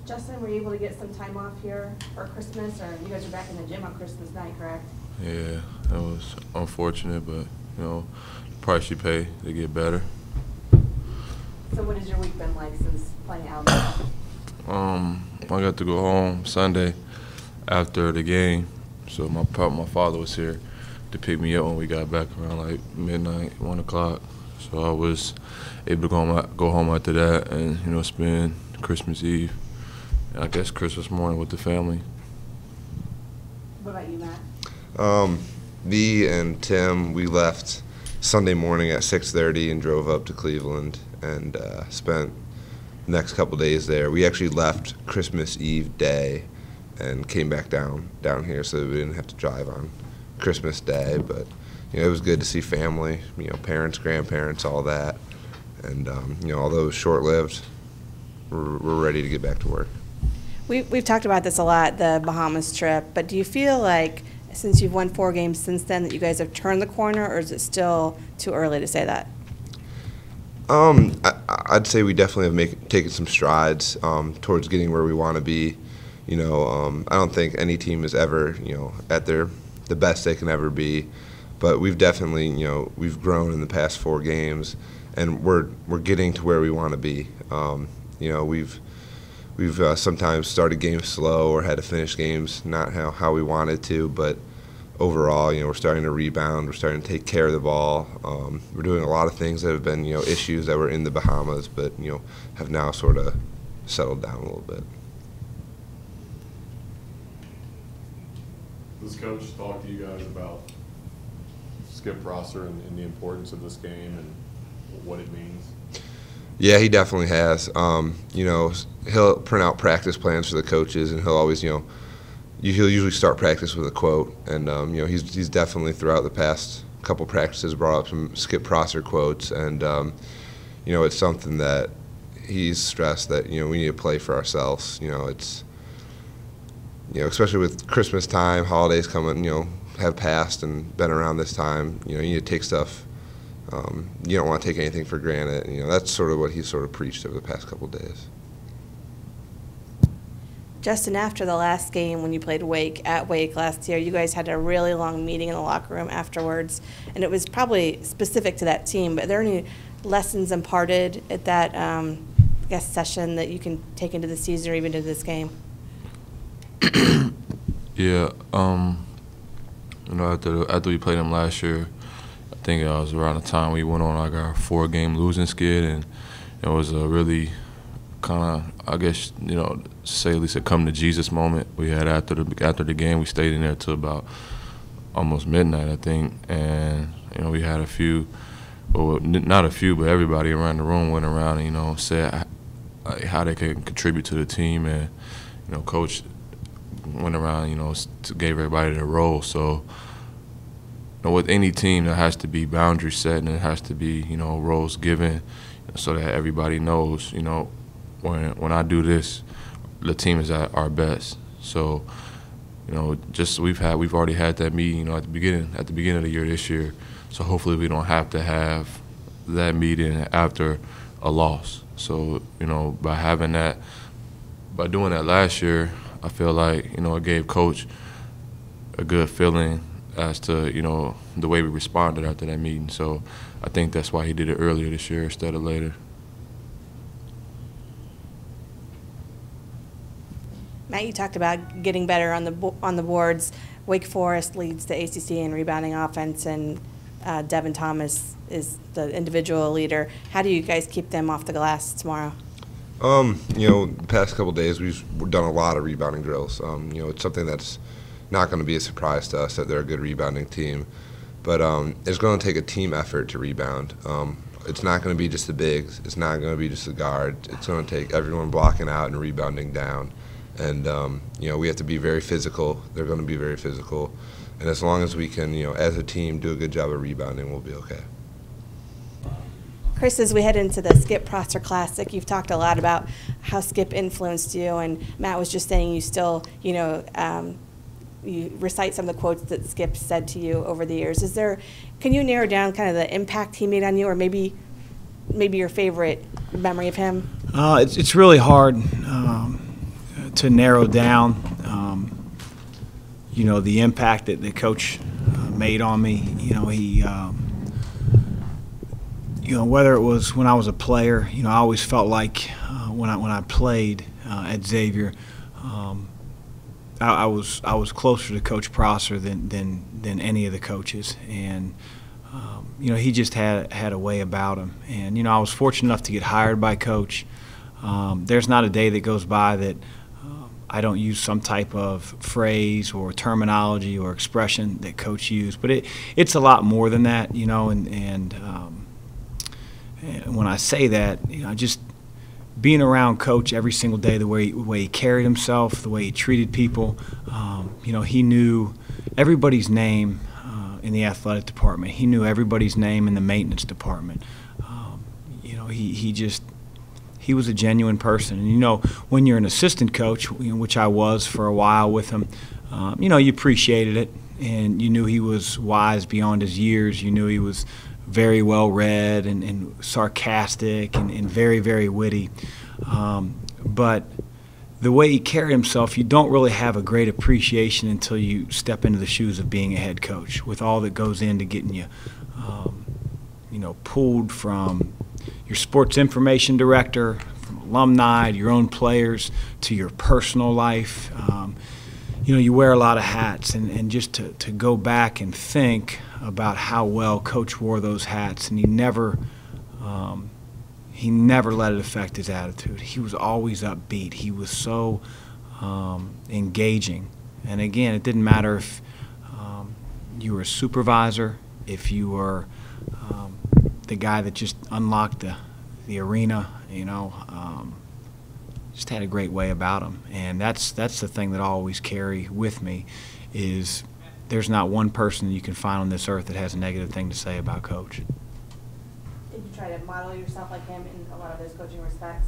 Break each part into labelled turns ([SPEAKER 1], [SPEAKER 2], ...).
[SPEAKER 1] Justin, were you able to get some time off here for Christmas, or you guys are back in the gym on Christmas night, correct?
[SPEAKER 2] Yeah, that was unfortunate, but, you know, the price you pay to get better.
[SPEAKER 1] So what has your week been like since playing out?
[SPEAKER 2] I got to go home Sunday after the game, so my father was here to pick me up when we got back around like midnight, 1 o'clock. So I was able to go home after that and, you know, spend Christmas Eve, and I guess Christmas morning with the family.
[SPEAKER 1] What about you, Matt?
[SPEAKER 3] Me and Tim, we left Sunday morning at 6:30 and drove up to Cleveland and spent the next couple days there. We actually left Christmas Eve day and came back down here so that we didn't have to drive on Christmas Day. But you know, it was good to see family, you know, parents, grandparents, all that. And you know, although it was short-lived, we're ready to get back to work.
[SPEAKER 1] We've talked about this a lot, the Bahamas trip, but do you feel like since you've won 4 games since then that you guys have turned the corner, or is it still too early to say that?
[SPEAKER 3] I'd say we definitely have taken some strides towards getting where we want to be. You know, I don't think any team is ever, you know, at the best they can ever be, but we've definitely, you know, we've grown in the past 4 games, and we're getting to where we want to be. You know, we've sometimes started games slow or had to finish games not how we wanted to, but overall, you know, we're starting to rebound. We're starting to take care of the ball. We're doing a lot of things that have been, you know, issues that were in the Bahamas, but, you know, have now sort of settled down a little bit.
[SPEAKER 4] Does Coach talk to you guys about Skip Prosser and the importance of this game and what it means?
[SPEAKER 3] Yeah, he definitely has. You know, he'll print out practice plans for the coaches, and he'll always, you know, he'll usually start practice with a quote. And you know, he's definitely throughout the past couple practices brought up some Skip Prosser quotes, and you know, it's something that he's stressed that, you know, we need to play for ourselves. You know, it's, you know, especially with Christmas time, holidays coming, you know, have passed and been around this time. You know, you need to take stuff. You don't want to take anything for granted. You know, that's sort of what he's sort of preached over the past couple of days.
[SPEAKER 1] Justin, after the last game when you played Wake at Wake last year, you guys had a really long meeting in the locker room afterwards, and it was probably specific to that team. But are there any lessons imparted at that, I guess, session that you can take into the season or even into this game?
[SPEAKER 2] Yeah, you know, after we played them last year, I think it was around the time we went on like our 4-game losing skid, and it was a really kind of, I guess, you know, say at least a come to Jesus moment we had after the game. We stayed in there till about almost midnight, I think, and you know, we had a few, well, not a few, but everybody around the room went around and, you know, said how they can contribute to the team, and you know, Coach went around, you know, gave everybody their role. So, you know, with any team, there has to be boundaries set, and there has to be, you know, roles given, so that everybody knows, you know, when I do this, the team is at our best. So, you know, just we've already had that meeting, you know, at the beginning of the year this year. So hopefully we don't have to have that meeting after a loss. So, you know, by doing that last year, I feel like, you know, it gave Coach a good feeling as to, you know, the way we responded after that meeting. So I think that's why he did it earlier this year instead of later.
[SPEAKER 1] Matt, you talked about getting better on the boards. Wake Forest leads the ACC in rebounding offense, and Devin Thomas is the individual leader. How do you guys keep them off the glass tomorrow?
[SPEAKER 3] You know, the past couple of days we've done a lot of rebounding drills. You know, it's something that's not going to be a surprise to us that they're a good rebounding team, but it's going to take a team effort to rebound. It's not going to be just the bigs. It's not going to be just the guards. It's going to take everyone blocking out and rebounding down. And, you know, we have to be very physical. They're going to be very physical. And as long as we can, you know, as a team, do a good job of rebounding, we'll be okay.
[SPEAKER 1] Chris, as we head into the Skip Prosser Classic, you've talked a lot about how Skip influenced you, and Matt was just saying you still, you know, you recite some of the quotes that Skip said to you over the years. Can you narrow down kind of the impact he made on you, or maybe your favorite memory of him?
[SPEAKER 5] It's really hard. to narrow down, you know, the impact that the coach made on me, you know, he, you know, whether it was when I was a player, you know, I always felt like when I played at Xavier, I was closer to Coach Prosser than any of the coaches, and you know, he just had a way about him. And you know, I was fortunate enough to get hired by Coach. There's not a day that goes by that I don't use some type of phrase or terminology or expression that Coach used. But it's a lot more than that, you know. And when I say that, you know, just being around Coach every single day, the way he carried himself, the way he treated people, you know, he knew everybody's name in the athletic department. He knew everybody's name in the maintenance department. You know, he was a genuine person. And you know, when you're an assistant coach, you know, which I was for a while with him, you know, you appreciated it, and you knew he was wise beyond his years. You knew he was very well read and sarcastic and very, very witty. But the way he carried himself, you don't really have a great appreciation until you step into the shoes of being a head coach, with all that goes into getting you, you know, pulled from your sports information director, from alumni, to your own players, to your personal life. You know, you wear a lot of hats, and just to go back and think about how well Coach wore those hats, and he never let it affect his attitude. He was always upbeat. He was so engaging. And again, it didn't matter if you were a supervisor, if you were the guy that just unlocked the arena, you know, just had a great way about him. And that's the thing that I always carry with me, is there's not one person you can find on this earth that has a negative thing to say about Coach.
[SPEAKER 1] Did you try to model yourself like him in a lot of those coaching respects?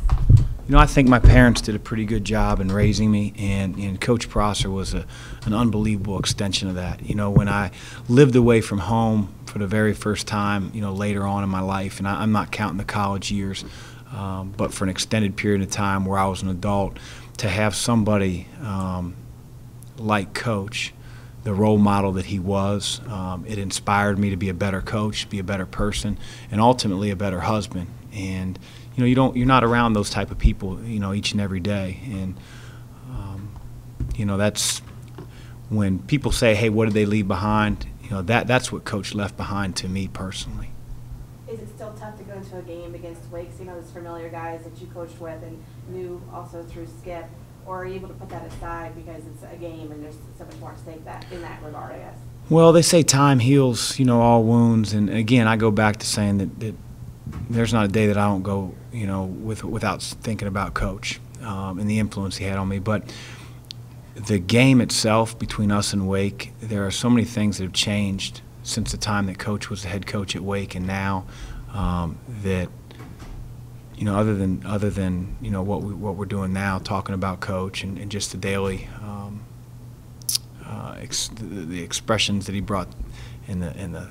[SPEAKER 5] You know, I think my parents did a pretty good job in raising me, and Coach Prosser was an unbelievable extension of that. You know, when I lived away from home for the very first time, you know, later on in my life, and I'm not counting the college years, but for an extended period of time where I was an adult, to have somebody like Coach, the role model that he was, it inspired me to be a better coach, be a better person, and ultimately a better husband. And you know, you're not around those type of people, you know, each and every day. And you know, that's when people say, "Hey, what did they leave behind?" You know, that's what Coach left behind to me personally.
[SPEAKER 1] Is it still tough to go into a game against Wake, you know, those familiar guys that you coached with and knew also through Skip? Or are you able to put that aside because it's a game and there's so much more at stake in that regard, I guess? Well,
[SPEAKER 5] they say time heals, you know, all wounds. And again, I go back to saying that there's not a day that I don't go, you know, without thinking about Coach and the influence he had on me. But the game itself between us and Wake, there are so many things that have changed since the time that Coach was the head coach at Wake and now, that, you know, other than you know what we're doing now, talking about Coach and just the daily the expressions that he brought and the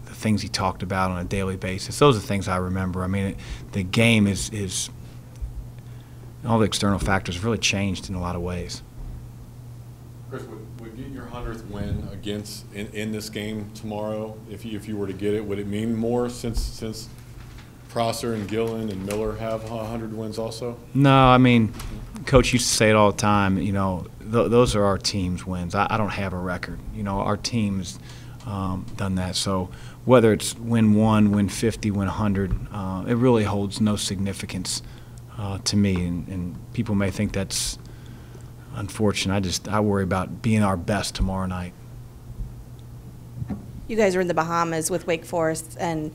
[SPEAKER 5] things he talked about on a daily basis. Those are the things I remember. I mean, the game is all the external factors have really changed in a lot of ways.
[SPEAKER 4] Chris, would getting your 100th win against in this game tomorrow, if you were to get it, would it mean more since Prosser and Gillen and Miller have 100 wins also?
[SPEAKER 5] No, I mean, Coach used to say it all the time. You know, those are our team's wins. I don't have a record. You know, our team's done that. So whether it's win 1, win 50, win 100, it really holds no significance to me. And people may think that's unfortunate. I worry about being our best tomorrow night.
[SPEAKER 1] You guys were in the Bahamas with Wake Forest, and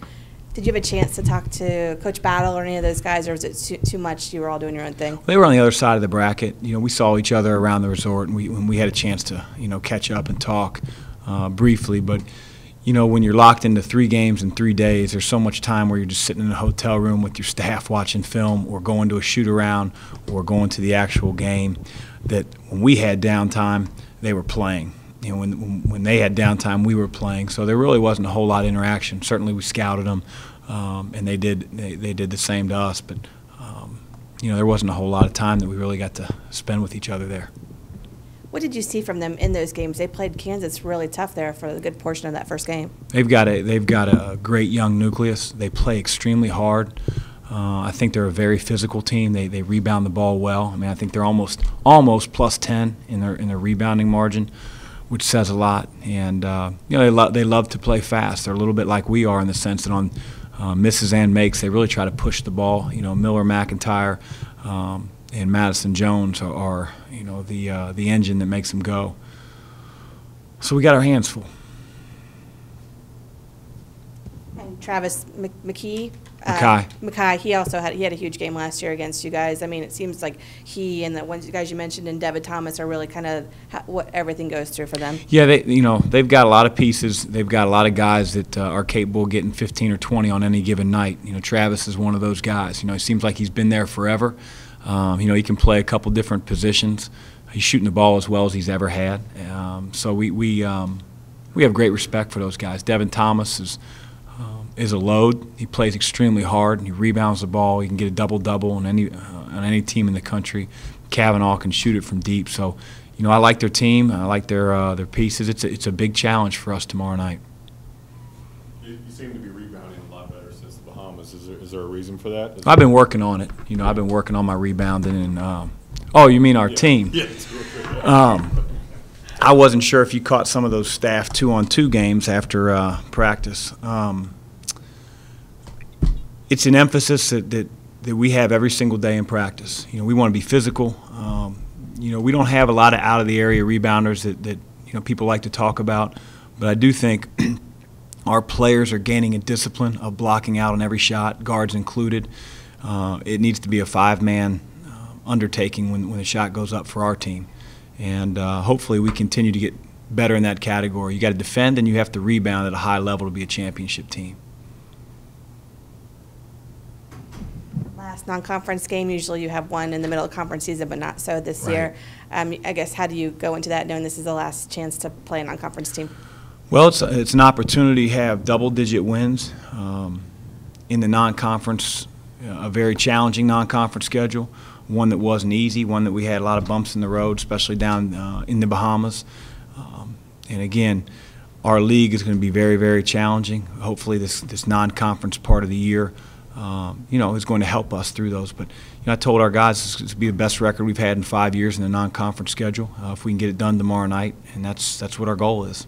[SPEAKER 1] did you have a chance to talk to Coach Battle or any of those guys, or was it too much? You were all doing your own thing.
[SPEAKER 5] They were on the other side of the bracket. You know, we saw each other around the resort, and we had a chance to, you know, catch up and talk briefly. But you know, when you're locked into 3 games in 3 days, there's so much time where you're just sitting in a hotel room with your staff watching film, or going to a shoot around, or going to the actual game. That when we had downtime, they were playing. You know, when they had downtime, we were playing. So there really wasn't a whole lot of interaction. Certainly, we scouted them, and they did the same to us. But there wasn't a whole lot of time that we really got to spend with each other there.
[SPEAKER 1] What did you see from them in those games? They played Kansas really tough there for a good portion of that first game.
[SPEAKER 5] They've got a great young nucleus. They play extremely hard. I think they're a very physical team. They rebound the ball well. I mean, I think they're almost plus 10 in their rebounding margin, which says a lot. And they love to play fast. They're a little bit like we are in the sense that on misses and makes, they really try to push the ball. Miller, McIntyre, and Madison Jones are the engine that makes them go. So we got our hands full.
[SPEAKER 1] And Travis Mackay, he had a huge game last year against you guys. I mean, it seems like he and the ones you guys you mentioned and Devin Thomas are really kind of what everything goes through for them.
[SPEAKER 5] Yeah, they've got a lot of pieces. They've got a lot of guys that are capable of getting 15 or 20 on any given night. Travis is one of those guys. It seems like he's been there forever. He can play a couple different positions. He's shooting the ball as well as he's ever had. So we have great respect for those guys. Devin Thomas is a load. He plays extremely hard, and he rebounds the ball. He can get a double-double on any team in the country. Kavanaugh can shoot it from deep. So, I like their team. I like their pieces. It's a big challenge for us tomorrow night.
[SPEAKER 4] You seem to be rebounding a lot better since the Bahamas. Is there a reason for that?
[SPEAKER 5] I've been working on it. I've been working on my rebounding. And oh, you mean our team?
[SPEAKER 4] Yeah.
[SPEAKER 5] I wasn't sure if you caught some of those staff 2-on-2 games after practice. It's an emphasis that we have every single day in practice. We want to be physical. We don't have a lot of out-of-the-area rebounders that people like to talk about, but I do think our players are gaining a discipline of blocking out on every shot, guards included. It needs to be a 5-man undertaking when the shot goes up for our team, and hopefully we continue to get better in that category. You got to defend and you have to rebound at a high level to be a championship team.
[SPEAKER 1] Last non-conference game, usually you have one in the middle of conference season, but not so this year. I guess, how do you go into that knowing this is the last chance to play a non-conference team?
[SPEAKER 5] Well, it's an opportunity to have double-digit wins in the non-conference, a very challenging non-conference schedule, one that wasn't easy, one that we had a lot of bumps in the road, especially down in the Bahamas. And again, our league is going to be very, very challenging. Hopefully this non-conference part of the year is going to help us through those. But I told our guys this will be the best record we've had in 5 years in the non-conference schedule if we can get it done tomorrow night, and that's what our goal is.